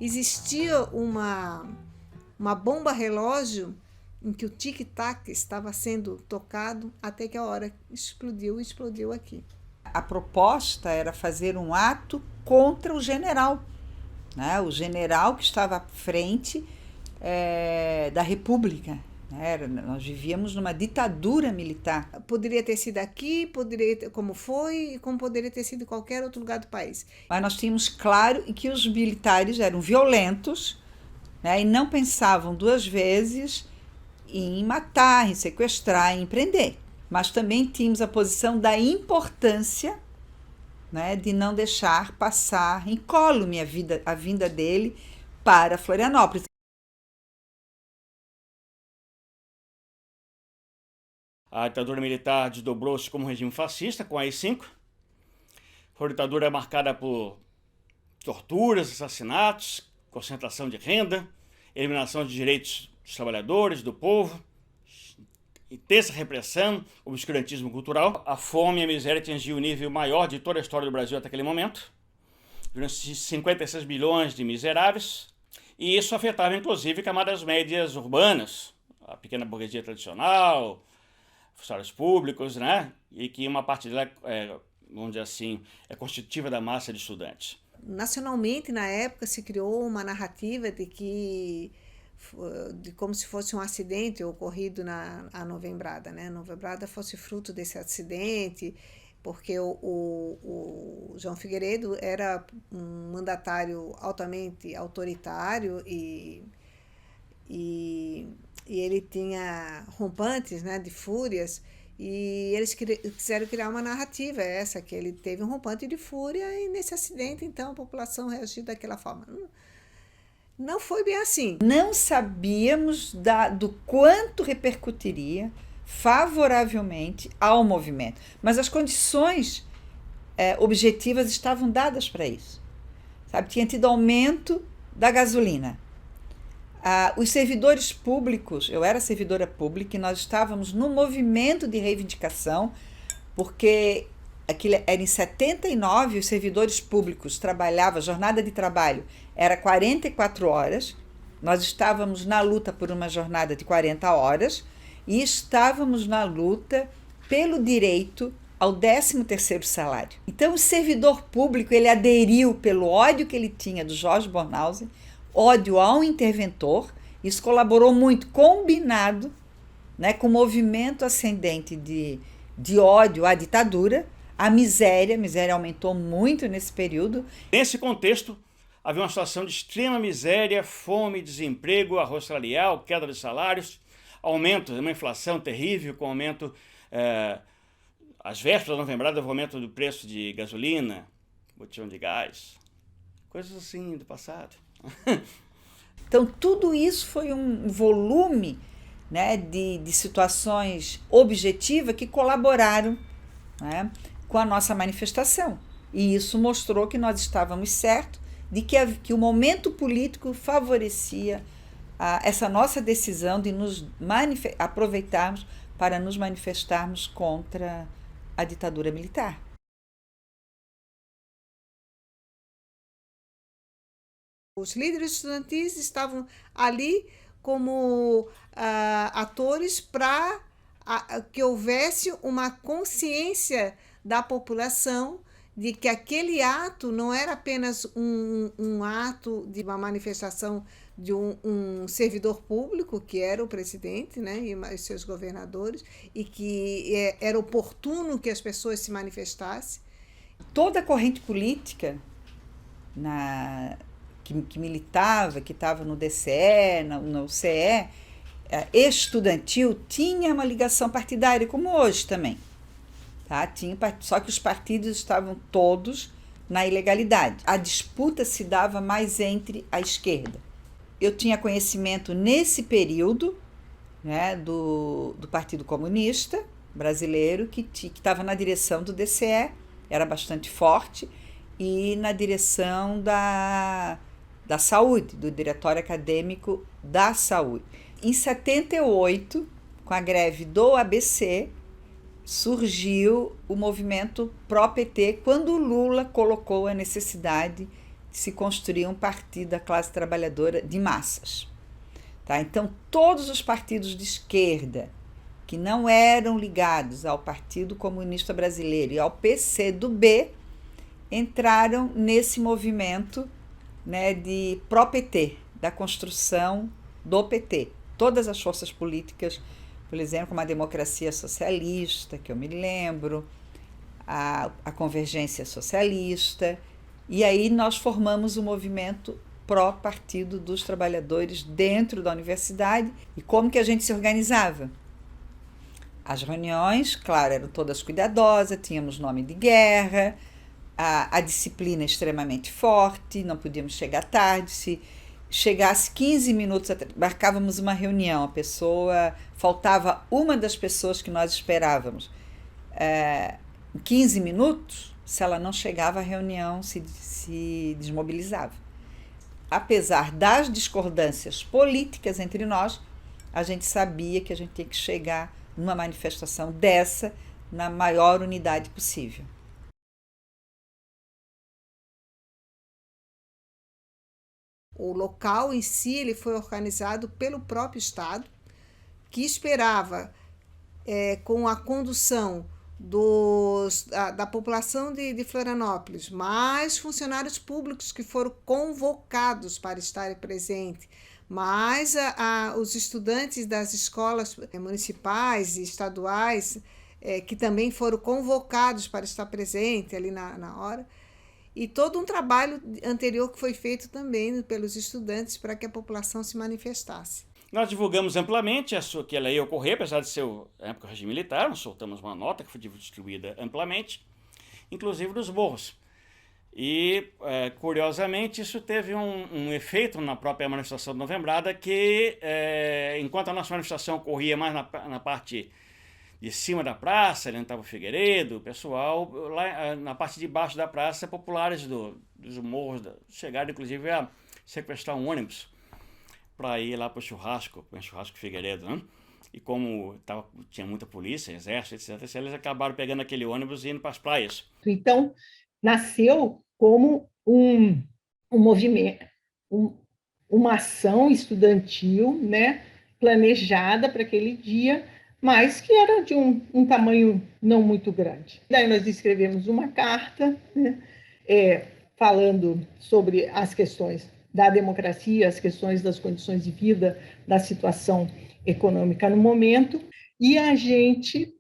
existia uma bomba relógio em que o tic-tac estava sendo tocado até que a hora explodiu aqui. A proposta era fazer um ato contra o general, né? O general que estava à frente da República. Nós vivíamos numa ditadura militar. Poderia ter sido aqui, como foi, e como poderia ter sido em qualquer outro lugar do país. Mas nós tínhamos claro que os militares eram violentos, né, e não pensavam duas vezes em matar, em sequestrar, em prender. Mas também tínhamos a posição da importância, né, de não deixar passar incólume a vinda dele para Florianópolis. A ditadura militar desdobrou-se como regime fascista, com a AI-5. Foi uma ditadura marcada por torturas, assassinatos, concentração de renda, eliminação de direitos dos trabalhadores, do povo, intensa repressão, obscurantismo cultural. A fome e a miséria atingiu o nível maior de toda a história do Brasil até aquele momento. Viram 56 milhões de miseráveis, e isso afetava inclusive camadas médias urbanas, a pequena burguesia tradicional, funcionários públicos, né? E que uma parte dela, vamos dizer assim, é constitutiva da massa de estudantes. Nacionalmente, na época, se criou uma narrativa de como se fosse um acidente ocorrido na Novembrada, né? A Novembrada fosse fruto desse acidente, porque o João Figueiredo era um mandatário altamente autoritário e ele tinha rompantes, né, de fúrias, e eles quiseram criar uma narrativa que ele teve um rompante de fúria e nesse acidente, então, a população reagiu daquela forma. Não foi bem assim. Não sabíamos do quanto repercutiria favoravelmente ao movimento, mas as condições objetivas estavam dadas para isso. Sabe? Tinha tido aumento da gasolina. Os servidores públicos, eu era servidora pública e nós estávamos no movimento de reivindicação, porque aquilo era em 79, os servidores públicos trabalhavam, a jornada de trabalho era 44 horas, nós estávamos na luta por uma jornada de 40 horas e estávamos na luta pelo direito ao 13º salário. Então o servidor público, ele aderiu pelo ódio que ele tinha do Jorge Bornhausen, ódio ao interventor. Isso colaborou muito, combinado, né, com o movimento ascendente de ódio à ditadura. A miséria aumentou muito nesse período. Nesse contexto, havia uma situação de extrema miséria, fome, desemprego, arroz salarial, queda de salários, aumento, uma inflação terrível, com aumento, às vésperas da novembrada, houve aumento do preço de gasolina, botijão de gás, coisas assim do passado. Então, tudo isso foi um volume, né, de situações objetivas que colaboraram, né, com a nossa manifestação. E isso mostrou que nós estávamos certos de que o momento político favorecia essa nossa decisão de nos aproveitarmos para nos manifestarmos contra a ditadura militar. Os líderes estudantis estavam ali como atores para que houvesse uma consciência da população de que aquele ato não era apenas um ato de uma manifestação de um servidor público, que era o presidente, né, e seus governadores, e que era oportuno que as pessoas se manifestassem. Toda a corrente política que militava, que estava no DCE, no CE, estudantil, tinha uma ligação partidária, como hoje também. Tá? Só que os partidos estavam todos na ilegalidade. A disputa se dava mais entre a esquerda. Eu tinha conhecimento nesse período, né, do Partido Comunista Brasileiro, que estava na direção do DCE, era bastante forte, e na direção da saúde, do Diretório Acadêmico da Saúde. Em 78, com a greve do ABC, surgiu o movimento pró-PT, quando o Lula colocou a necessidade se construir um partido da classe trabalhadora de massas. Tá? Então, todos os partidos de esquerda que não eram ligados ao Partido Comunista Brasileiro e ao PCdoB entraram nesse movimento, né, de pró-PT, da construção do PT. Todas as forças políticas, por exemplo, como a Democracia Socialista, que eu me lembro, a Convergência Socialista, e aí nós formamos o movimento pró-Partido dos Trabalhadores dentro da universidade. E como que a gente se organizava? As reuniões, claro, eram todas cuidadosas, tínhamos nome de guerra, a disciplina extremamente forte, não podíamos chegar tarde. Se chegasse 15 minutos, marcávamos uma reunião, a pessoa, faltava uma das pessoas que nós esperávamos. Em 15 minutos, se ela não chegava, a reunião se desmobilizava. Apesar das discordâncias políticas entre nós, a gente sabia que a gente tinha que chegar numa manifestação dessa na maior unidade possível. O local em si ele foi organizado pelo próprio Estado, que esperava, com a condução da população de Florianópolis, mais funcionários públicos que foram convocados para estarem presentes, mais os estudantes das escolas municipais e estaduais, que também foram convocados para estar presentes ali na hora, e todo um trabalho anterior que foi feito também pelos estudantes para que a população se manifestasse. Nós divulgamos amplamente que ela ia ocorrer, apesar de ser a época do regime militar, nós soltamos uma nota que foi distribuída amplamente, inclusive nos morros. E, curiosamente, isso teve um efeito na própria manifestação de Novembrada, que, enquanto a nossa manifestação ocorria mais na parte de cima da praça, ali onde estava o Figueiredo, o pessoal, lá na parte de baixo da praça, populares dos morros, chegaram inclusive a sequestrar um ônibus para ir lá para o churrasco Figueiredo, né? E como tinha muita polícia, exército, etc., eles acabaram pegando aquele ônibus e indo para as praias. Então, nasceu como um movimento, uma ação estudantil, né, planejada para aquele dia, mas que era de um tamanho não muito grande. Daí nós escrevemos uma carta, né, falando sobre as questões da democracia, as questões das condições de vida, da situação econômica no momento, e a gente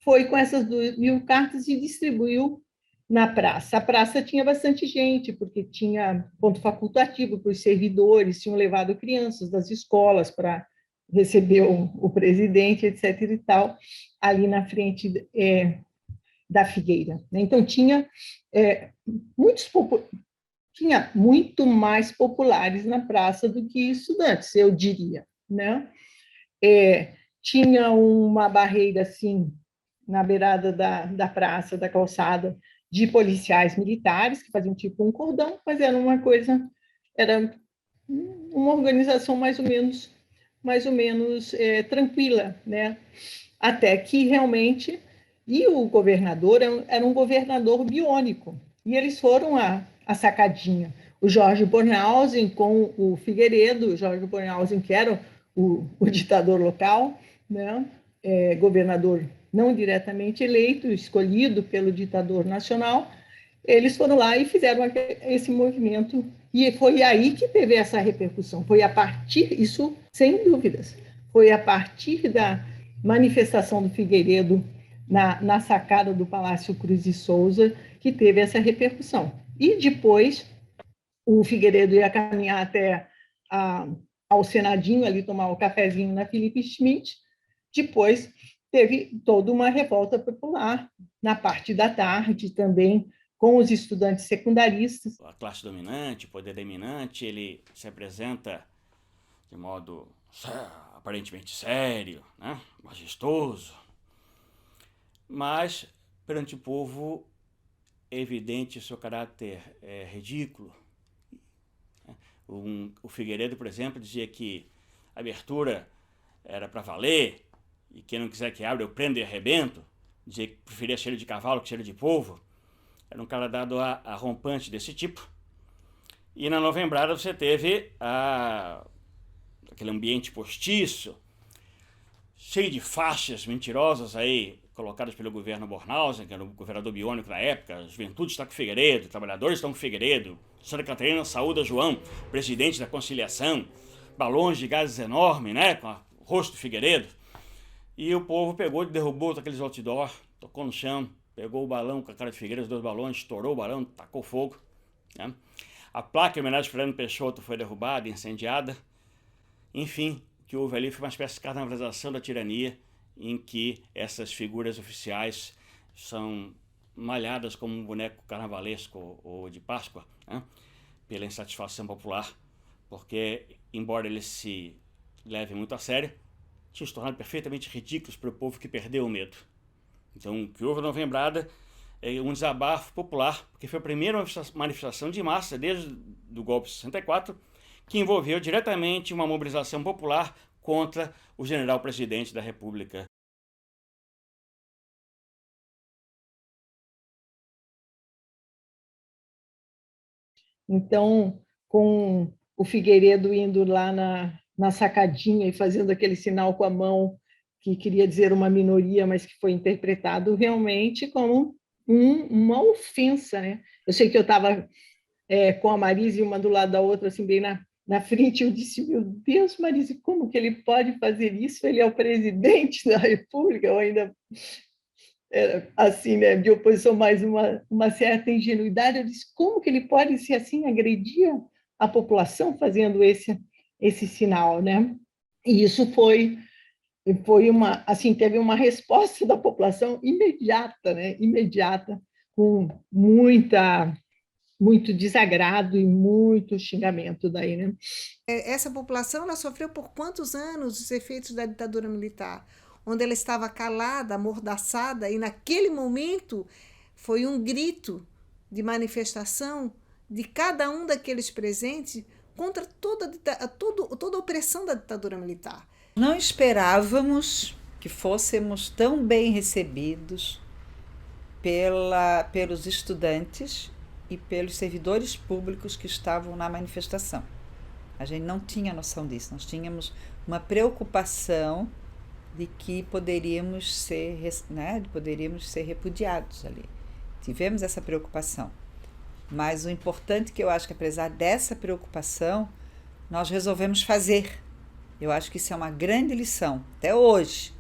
foi com essas 2.000 cartas e distribuiu na praça. A praça tinha bastante gente, porque tinha ponto facultativo para os servidores, tinham levado crianças das escolas para receber o presidente, etc. e tal, ali na frente da Figueira. Então, tinha muito mais populares na praça do que estudantes, eu diria, né? Tinha uma barreira, assim, na beirada da praça, da calçada, de policiais militares, que faziam tipo um cordão, mas era uma organização mais ou menos tranquila, né? Até que realmente, e o governador era um governador biônico, e eles foram a sacadinha. O Jorge Bornhausen com o Figueiredo, o Jorge Bornhausen, que era o ditador local, né? Governador não diretamente eleito, escolhido pelo ditador nacional, eles foram lá e fizeram esse movimento, e foi aí que teve essa repercussão. Foi a partir, isso sem dúvidas, foi a partir da manifestação do Figueiredo na sacada do Palácio Cruz de Souza que teve essa repercussão. E depois o Figueiredo ia caminhar até ao Senadinho, ali tomar o cafezinho na Felipe Schmidt. Depois teve toda uma revolta popular na parte da tarde também, com os estudantes secundaristas. A classe dominante, o poder dominante, ele se apresenta de modo aparentemente sério, né? Majestoso, mas perante o povo é evidente o seu caráter ridículo. O Figueiredo, por exemplo, dizia que a abertura era para valer, e quem não quiser que abra, eu prendo e arrebento. Dizia que preferia cheiro de cavalo que cheiro de polvo. Era um cara dado a rompante desse tipo. E na Novembrada você teve aquele ambiente postiço, cheio de faixas mentirosas aí, colocadas pelo governo Bornhausen, que era o governador biônico na época. A juventude está com Figueiredo, trabalhadores estão com Figueiredo, Santa Catarina saúda João, presidente da conciliação, balões de gases enormes, né, com o rosto do Figueiredo. E o povo pegou e derrubou aqueles outdoor, tocou no chão, pegou o balão com a cara de Figueiredo, os 2 balões, estourou o balão, tacou fogo, né? A placa em homenagem a Fernando Peixoto foi derrubada, incendiada. Enfim, o que houve ali foi uma espécie de carnavalização da tirania, em que essas figuras oficiais são malhadas como um boneco carnavalesco ou de Páscoa, né? Pela insatisfação popular, porque, embora eles se levem muito a sério, tinham se tornado perfeitamente ridículos para o povo que perdeu o medo. Então, o que houve na Novembrada é um desabafo popular, porque foi a primeira manifestação de massa desde o golpe de 64, que envolveu diretamente uma mobilização popular contra o general-presidente da República. Então, com o Figueiredo indo lá na sacadinha e fazendo aquele sinal com a mão que queria dizer uma minoria, mas que foi interpretado realmente como uma ofensa, né? Eu sei que eu estava com a Marise, uma do lado da outra, assim, bem na frente, eu disse, meu Deus, Marise, como que ele pode fazer isso? Ele é o presidente da República, ou ainda assim, né, de oposição, mais uma certa ingenuidade. Eu disse, como que ele pode ser assim, agredir a população fazendo esse sinal, né? E isso foi uma, assim, teve uma resposta da população imediata, né? Imediata, com muito desagrado e muito xingamento daí, né? Essa população ela sofreu por quantos anos os efeitos da ditadura militar, onde ela estava calada, amordaçada, e naquele momento foi um grito de manifestação de cada um daqueles presentes contra toda a opressão da ditadura militar. Não esperávamos que fôssemos tão bem recebidos pelos estudantes e pelos servidores públicos que estavam na manifestação. A gente não tinha noção disso, nós tínhamos uma preocupação de que poderíamos ser repudiados ali. Tivemos essa preocupação. Mas o importante que eu acho que, apesar dessa preocupação, nós resolvemos fazer. Eu acho que isso é uma grande lição, até hoje.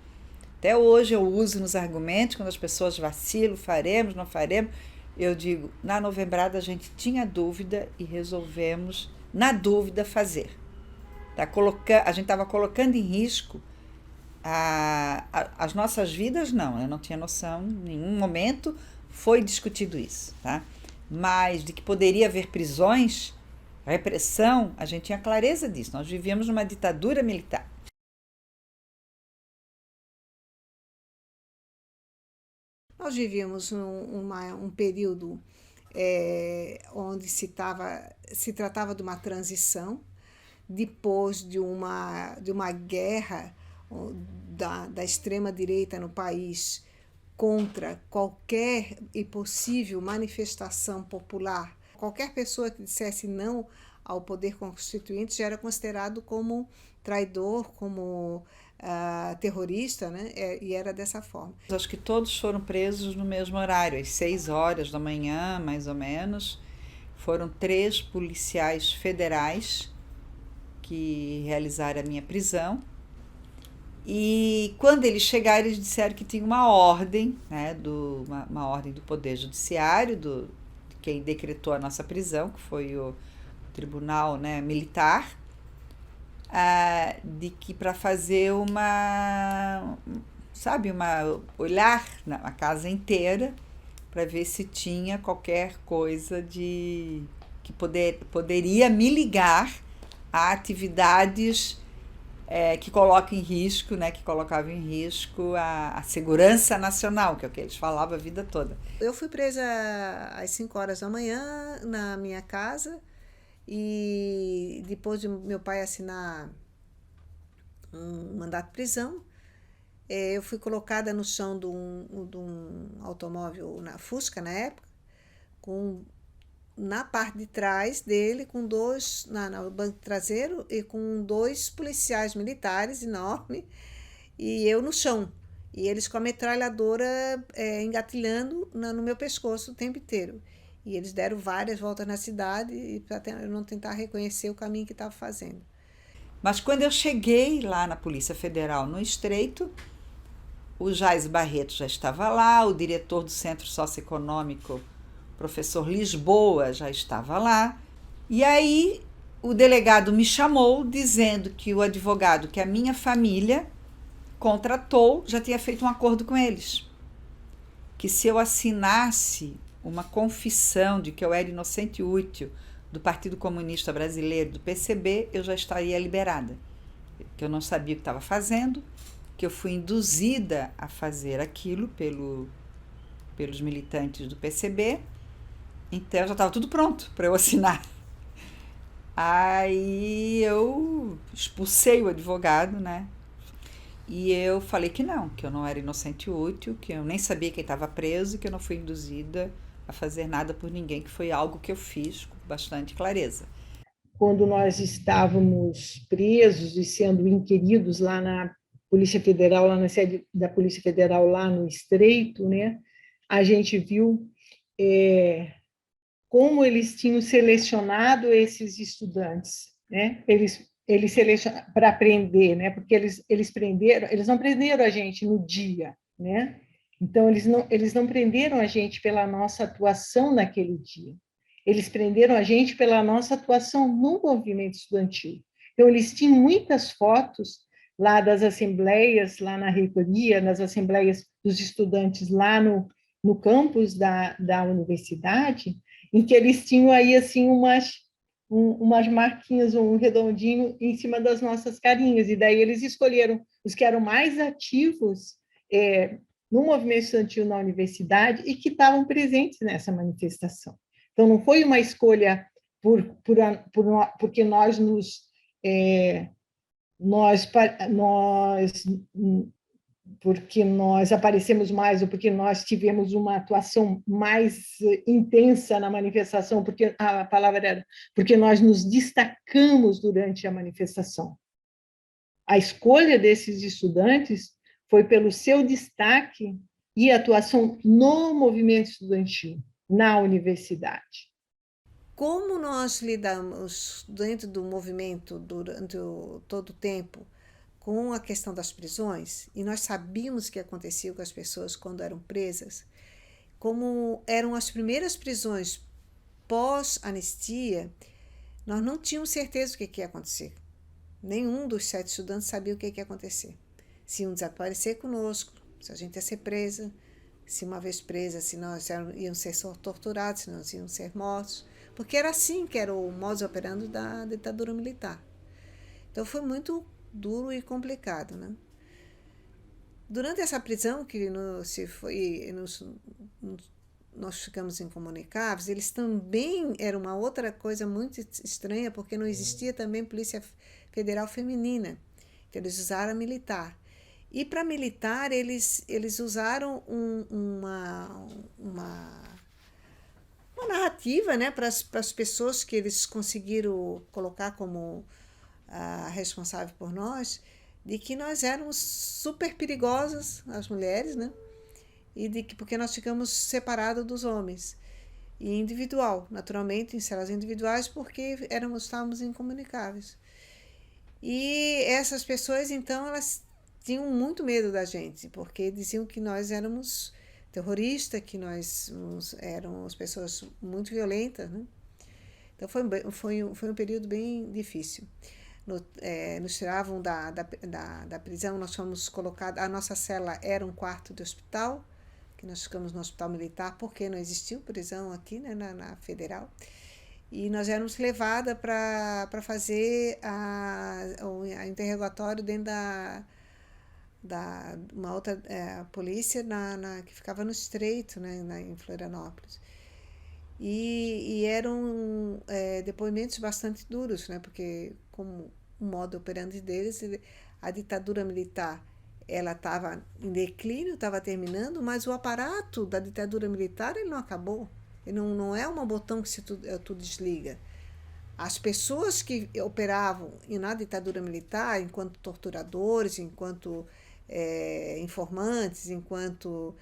Até hoje eu uso nos argumentos, quando as pessoas vacilam, faremos, não faremos, eu digo, na Novembrada a gente tinha dúvida e resolvemos, na dúvida, fazer. A gente estava colocando em risco as nossas vidas, não, eu não tinha noção, em nenhum momento foi discutido isso, tá? Mas de que poderia haver prisões, repressão, a gente tinha clareza disso, nós vivíamos numa ditadura militar. Nós vivíamos um período onde se tratava de uma transição, depois de uma guerra da extrema-direita no país contra qualquer e possível manifestação popular. Qualquer pessoa que dissesse não ao poder constituinte já era considerado como traidor, como terrorista, né? E era dessa forma. Acho que todos foram presos no mesmo horário, às 6 horas da manhã, mais ou menos. Foram 3 policiais federais que realizaram a minha prisão. E quando eles chegaram, eles disseram que tinha uma ordem, né, uma ordem do Poder Judiciário, de quem decretou a nossa prisão, que foi o Tribunal, né, Militar, de que para fazer olhar a casa inteira para ver se tinha qualquer coisa que poderia me ligar a atividades que colocam em risco, né, que colocavam em risco a segurança nacional, que é o que eles falavam a vida toda. Eu fui presa às 5 horas da manhã na minha casa e depois de meu pai assinar um mandato de prisão, eu fui colocada no chão de um automóvel, Fusca na época, com na parte de trás dele, com dois, no banco traseiro, e com dois policiais militares enormes, e eu no chão. E eles com a metralhadora engatilhando no meu pescoço o tempo inteiro. E eles deram várias voltas na cidade para eu não tentar reconhecer o caminho que estava fazendo. Mas quando eu cheguei lá na Polícia Federal, no Estreito, o Jais Barreto já estava lá, o diretor do Centro Socioeconômico, professor Lisboa, já estava lá. E aí o delegado me chamou dizendo que o advogado que a minha família contratou já tinha feito um acordo com eles. Que se eu assinasse uma confissão de que eu era inocente e útil do Partido Comunista Brasileiro, do PCB, eu já estaria liberada. Que eu não sabia o que estava fazendo, que eu fui induzida a fazer aquilo pelos militantes do PCB, então já estava tudo pronto para eu assinar. Aí eu expulsei o advogado, né? E eu falei que eu não era inocente e útil, que eu nem sabia quem estava preso, que eu não fui induzida a fazer nada por ninguém, que foi algo que eu fiz com bastante clareza. Quando nós estávamos presos e sendo inquiridos lá na Polícia Federal, lá na sede da Polícia Federal, lá no Estreito, né, a gente viu como eles tinham selecionado esses estudantes, né? Eles selecionaram para prender, né? Porque eles não prenderam a gente no dia, né? Então eles não prenderam a gente pela nossa atuação naquele dia. Eles prenderam a gente pela nossa atuação no movimento estudantil. Então eles tinham muitas fotos lá das assembleias, lá na reitoria, nas assembleias dos estudantes lá no campus da universidade, em que eles tinham aí assim umas marquinhas, um redondinho em cima das nossas carinhas, e daí eles escolheram os que eram mais ativos no movimento estudantil na universidade e que estavam presentes nessa manifestação. Então, não foi uma escolha porque porque nós aparecemos mais ou porque nós tivemos uma atuação mais intensa na manifestação, porque a palavra era porque nós nos destacamos durante a manifestação. A escolha desses estudantes foi pelo seu destaque e atuação no movimento estudantil, na universidade. Como nós lidamos dentro do movimento durante todo o tempo com a questão das prisões, e nós sabíamos o que acontecia com as pessoas quando eram presas, como eram as primeiras prisões pós-anistia, nós não tínhamos certeza do que ia acontecer. Nenhum dos 7 estudantes sabia o que ia acontecer. Se iam desaparecer conosco, se a gente ia ser presa, se uma vez presa, se nós iam ser torturados, se nós iam ser mortos, porque era assim que era o modus operandi da ditadura militar. Então foi muito duro e complicado, né? Durante essa prisão que nós ficamos incomunicáveis, eles também eram uma outra coisa muito estranha, porque não existia também Polícia Federal feminina. Então eles usaram a militar. E para militar eles usaram uma narrativa, né, para as pessoas que eles conseguiram colocar como responsável por nós, de que nós éramos super perigosas, as mulheres, né? E porque nós ficamos separados dos homens. E individual, naturalmente, em celas individuais, porque estávamos incomunicáveis. E essas pessoas, então, elas tinham muito medo da gente, porque diziam que nós éramos terroristas, que nós éramos pessoas muito violentas, né? Então foi um período bem difícil. Nos tiravam da prisão, nós fomos colocados, a nossa cela era um quarto de hospital, que nós ficamos no hospital militar, porque não existiu prisão aqui, né, na federal, e nós éramos levadas para fazer o interrogatório dentro uma outra polícia que ficava no Estreito, né, em Florianópolis. E eram depoimentos bastante duros, né, porque como o modo operandi deles, a ditadura militar ela estava em declínio, estava terminando, mas o aparato da ditadura militar ele não acabou. Não é um botão que tu desliga. As pessoas que operavam na ditadura militar, enquanto torturadores, enquanto informantes, enquanto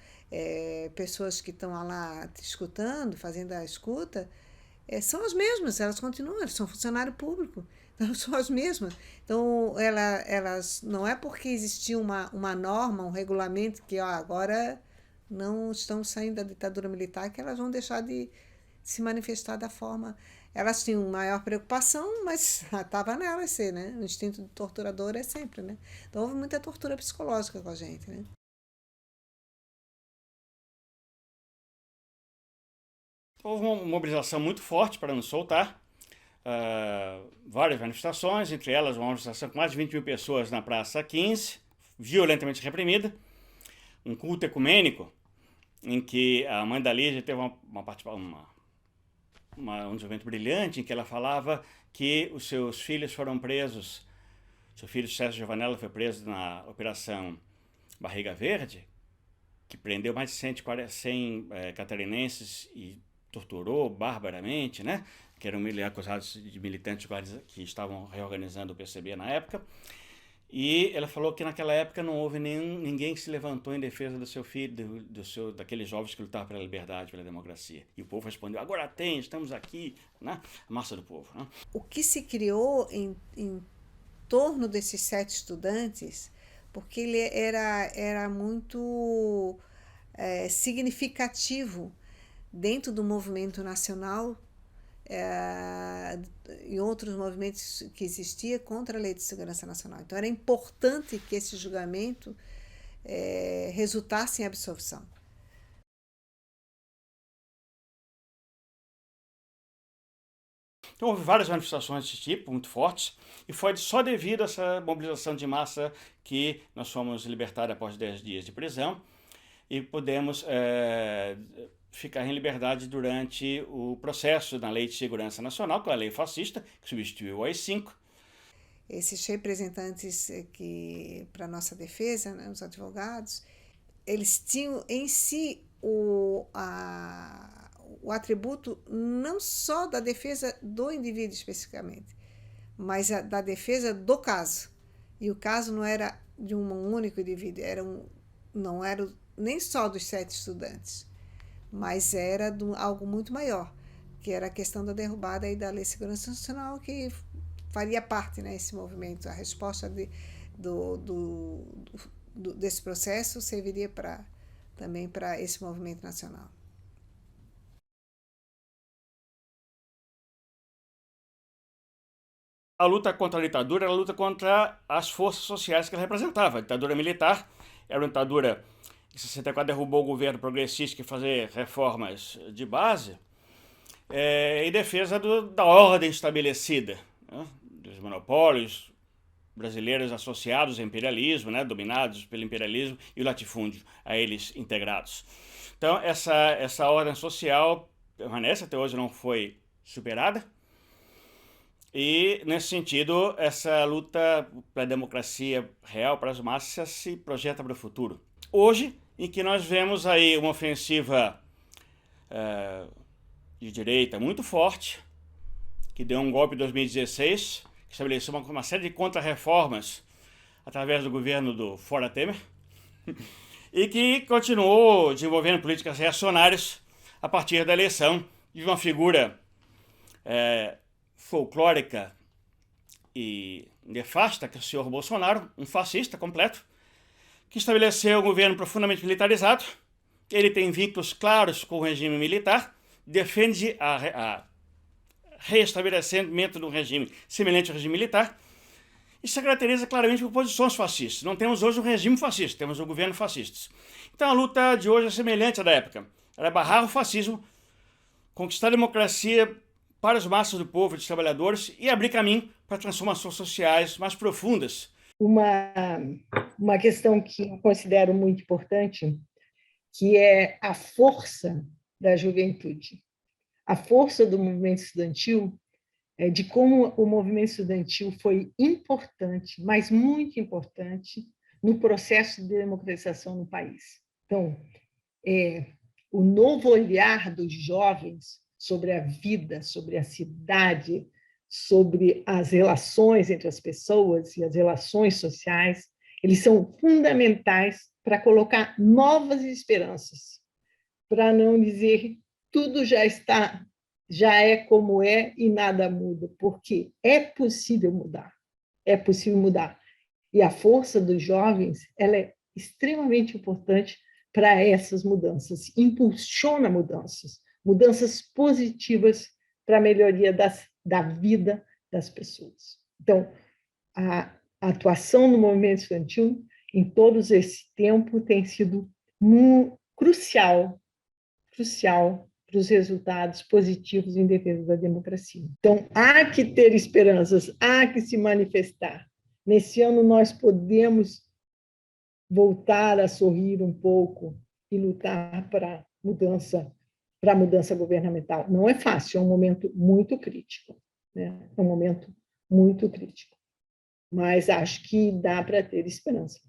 pessoas que estão lá te escutando, fazendo a escuta, são as mesmas, elas continuam, elas são funcionário público, então são as mesmas. Então, elas não é porque existia uma norma, um regulamento que agora não estão saindo da ditadura militar que elas vão deixar de se manifestar da forma. Elas tinham maior preocupação, mas estava nelas ser, né? O instinto do torturador é sempre, né? Então houve muita tortura psicológica com a gente, né? Houve uma mobilização muito forte para nos soltar. Várias manifestações, entre elas uma manifestação com mais de 20 mil pessoas na Praça 15, violentamente reprimida. Um culto ecumênico, em que a mãe da Lígia teve um desenvolvimento brilhante, em que ela falava que os seus filhos foram presos. Seu filho Sérgio Giovanella foi preso na Operação Barriga Verde, que prendeu mais de 100 catarinenses e torturou barbaramente, né? Que eram acusados de militantes que estavam reorganizando o PCB na época. E ela falou que naquela época não houve ninguém que se levantou em defesa do seu filho, daqueles jovens que lutavam pela liberdade, pela democracia. E o povo respondeu: agora tem, estamos aqui, né? A massa do povo. Né? O que se criou em torno desses 7 estudantes, porque ele era muito significativo dentro do movimento nacional, em outros movimentos que existia contra a Lei de Segurança Nacional. Então, era importante que esse julgamento resultasse em absolvição. Então, houve várias manifestações desse tipo, muito fortes, e foi só devido a essa mobilização de massa que nós fomos libertados após 10 dias de prisão e pudemos ficar em liberdade durante o processo da Lei de Segurança Nacional, que é a lei fascista, que substituiu o AI-5. Esses representantes para a nossa defesa, né, os advogados, eles tinham em si o atributo não só da defesa do indivíduo especificamente, mas da defesa do caso. E o caso não era de um único indivíduo, não era nem só dos 7 estudantes, mas era algo muito maior, que era a questão da derrubada aí da Lei de Segurança Nacional, que faria parte, né, esse movimento. A resposta desse processo serviria também para esse movimento nacional. A luta contra a ditadura era a luta contra as forças sociais que ela representava. A ditadura militar era uma ditadura que em 64 derrubou o governo progressista que fazia reformas de base em defesa da ordem estabelecida, né? Dos monopólios brasileiros associados ao imperialismo, né? Dominados pelo imperialismo e o latifúndio a eles integrados. Então, essa ordem social permanece, até hoje não foi superada. E, nesse sentido, essa luta pela democracia real para as massas se projeta para o futuro. Hoje, em que nós vemos aí uma ofensiva de direita muito forte, que deu um golpe em 2016, que estabeleceu uma série de contra-reformas através do governo do Fora Temer, e que continuou desenvolvendo políticas reacionárias a partir da eleição de uma figura folclórica e nefasta, que é o senhor Bolsonaro, um fascista completo, que estabeleceu um governo profundamente militarizado. Ele tem vínculos claros com o regime militar, defende a reestabelecimento de um regime semelhante ao regime militar, e se caracteriza claramente por posições fascistas. Não temos hoje um regime fascista, temos um governo fascista. Então a luta de hoje é semelhante à da época. Ela é barrar o fascismo, conquistar a democracia para as massas do povo e dos trabalhadores e abrir caminho para transformações sociais mais profundas. Uma questão que eu considero muito importante, que é a força da juventude, a força do movimento estudantil, de como o movimento estudantil foi importante, mas muito importante, no processo de democratização no país. Então, o novo olhar dos jovens sobre a vida, sobre a cidade, sobre as relações entre as pessoas e as relações sociais, eles são fundamentais para colocar novas esperanças, para não dizer tudo já é como é e nada muda, porque é possível mudar, é possível mudar. E a força dos jovens, ela é extremamente importante para essas mudanças, impulsiona mudanças positivas para a melhoria da vida das pessoas. Então, a atuação no movimento estudantil, em todo esse tempo, tem sido crucial para os resultados positivos em defesa da democracia. Então, há que ter esperanças, há que se manifestar. Nesse ano, nós podemos voltar a sorrir um pouco e lutar para a mudança governamental. Não é fácil, é um momento muito crítico, né? É um momento muito crítico. Mas acho que dá para ter esperança.